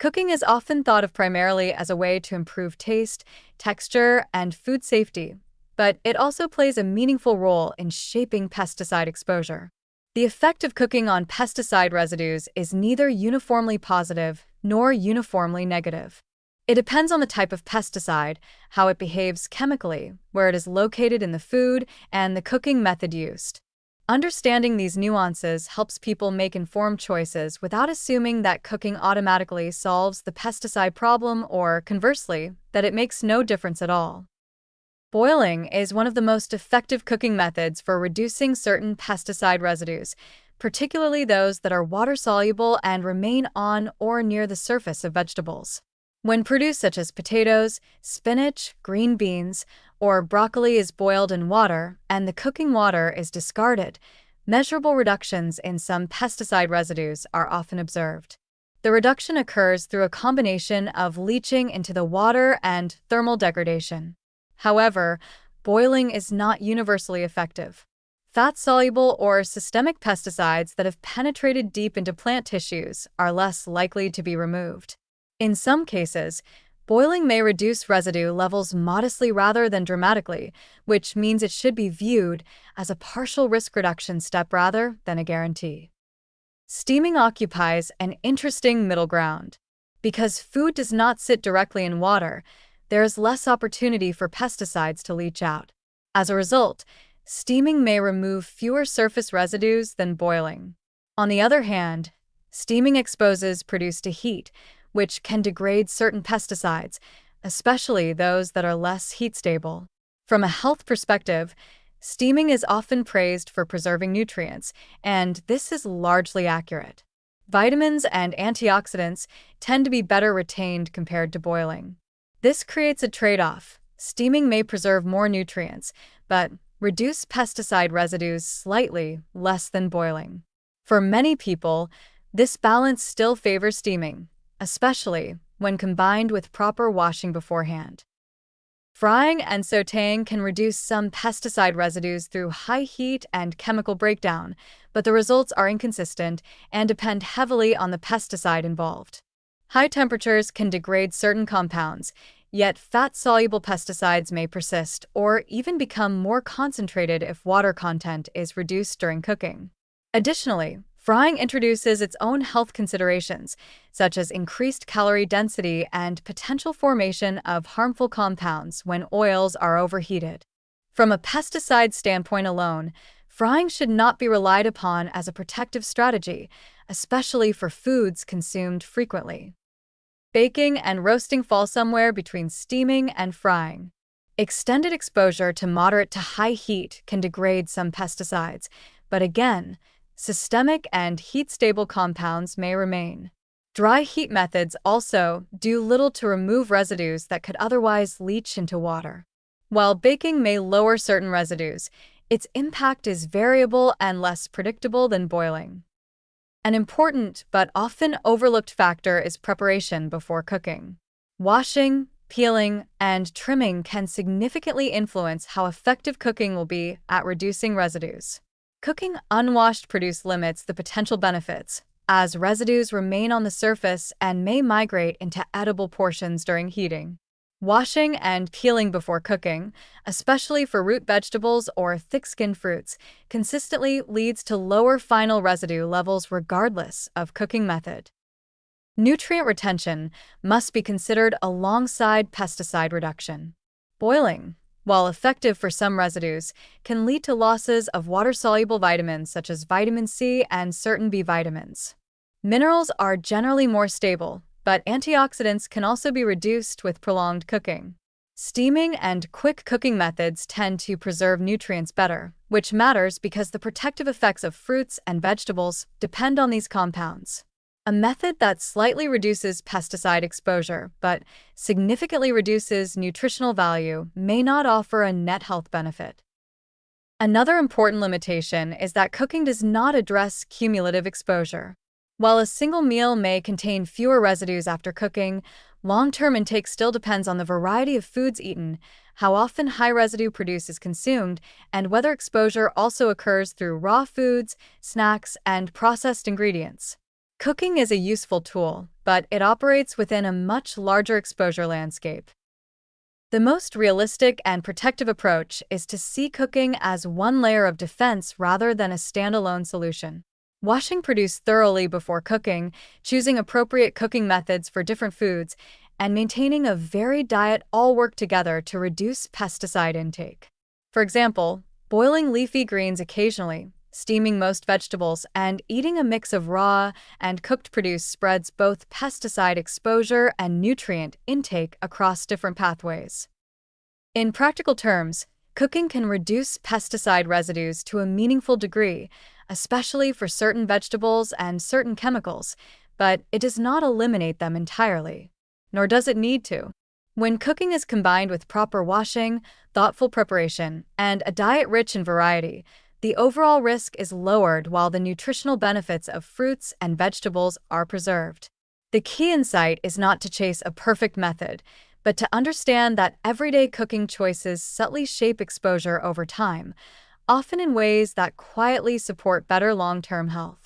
Cooking is often thought of primarily as a way to improve taste, texture, and food safety, but it also plays a meaningful role in shaping pesticide exposure. The effect of cooking on pesticide residues is neither uniformly positive nor uniformly negative. It depends on the type of pesticide, how it behaves chemically, where it is located in the food, and the cooking method used. Understanding these nuances helps people make informed choices without assuming that cooking automatically solves the pesticide problem or, conversely, that it makes no difference at all. Boiling is one of the most effective cooking methods for reducing certain pesticide residues, particularly those that are water-soluble and remain on or near the surface of vegetables. When produce such as potatoes, spinach, green beans, or broccoli is boiled in water and the cooking water is discarded, measurable reductions in some pesticide residues are often observed. The reduction occurs through a combination of leaching into the water and thermal degradation. However, boiling is not universally effective. Fat-soluble or systemic pesticides that have penetrated deep into plant tissues are less likely to be removed. In some cases, boiling may reduce residue levels modestly rather than dramatically, which means it should be viewed as a partial risk reduction step rather than a guarantee. Steaming occupies an interesting middle ground. Because food does not sit directly in water, there is less opportunity for pesticides to leach out. As a result, steaming may remove fewer surface residues than boiling. On the other hand, steaming exposes produce to heat, which can degrade certain pesticides, especially those that are less heat-stable. From a health perspective, steaming is often praised for preserving nutrients, and this is largely accurate. Vitamins and antioxidants tend to be better retained compared to boiling. This creates a trade-off. Steaming may preserve more nutrients, but reduce pesticide residues slightly less than boiling. For many people, this balance still favors steaming, especially when combined with proper washing beforehand. Frying and sautéing can reduce some pesticide residues through high heat and chemical breakdown, but the results are inconsistent and depend heavily on the pesticide involved. High temperatures can degrade certain compounds, yet fat-soluble pesticides may persist or even become more concentrated if water content is reduced during cooking. Additionally, frying introduces its own health considerations, such as increased calorie density and potential formation of harmful compounds when oils are overheated. From a pesticide standpoint alone, frying should not be relied upon as a protective strategy, especially for foods consumed frequently. Baking and roasting fall somewhere between steaming and frying. Extended exposure to moderate to high heat can degrade some pesticides, but again, systemic and heat-stable compounds may remain. Dry heat methods also do little to remove residues that could otherwise leach into water. While baking may lower certain residues, its impact is variable and less predictable than boiling. An important but often overlooked factor is preparation before cooking. Washing, peeling, and trimming can significantly influence how effective cooking will be at reducing residues. Cooking unwashed produce limits the potential benefits, as residues remain on the surface and may migrate into edible portions during heating. Washing and peeling before cooking, especially for root vegetables or thick-skinned fruits, consistently leads to lower final residue levels regardless of cooking method. Nutrient retention must be considered alongside pesticide reduction. Boiling, while effective for some residues, can lead to losses of water-soluble vitamins such as vitamin C and certain B vitamins. Minerals are generally more stable, but antioxidants can also be reduced with prolonged cooking. Steaming and quick cooking methods tend to preserve nutrients better, which matters because the protective effects of fruits and vegetables depend on these compounds. A method that slightly reduces pesticide exposure but significantly reduces nutritional value may not offer a net health benefit. Another important limitation is that cooking does not address cumulative exposure. While a single meal may contain fewer residues after cooking, long-term intake still depends on the variety of foods eaten, how often high-residue produce is consumed, and whether exposure also occurs through raw foods, snacks, and processed ingredients. Cooking is a useful tool, but it operates within a much larger exposure landscape. The most realistic and protective approach is to see cooking as one layer of defense rather than a standalone solution. Washing produce thoroughly before cooking, choosing appropriate cooking methods for different foods, and maintaining a varied diet all work together to reduce pesticide intake. For example, boiling leafy greens occasionally, steaming most vegetables, and eating a mix of raw and cooked produce spreads both pesticide exposure and nutrient intake across different pathways. In practical terms, cooking can reduce pesticide residues to a meaningful degree, especially for certain vegetables and certain chemicals, but it does not eliminate them entirely, nor does it need to. When cooking is combined with proper washing, thoughtful preparation, and a diet rich in variety, the overall risk is lowered while the nutritional benefits of fruits and vegetables are preserved. The key insight is not to chase a perfect method, but to understand that everyday cooking choices subtly shape exposure over time, often in ways that quietly support better long-term health.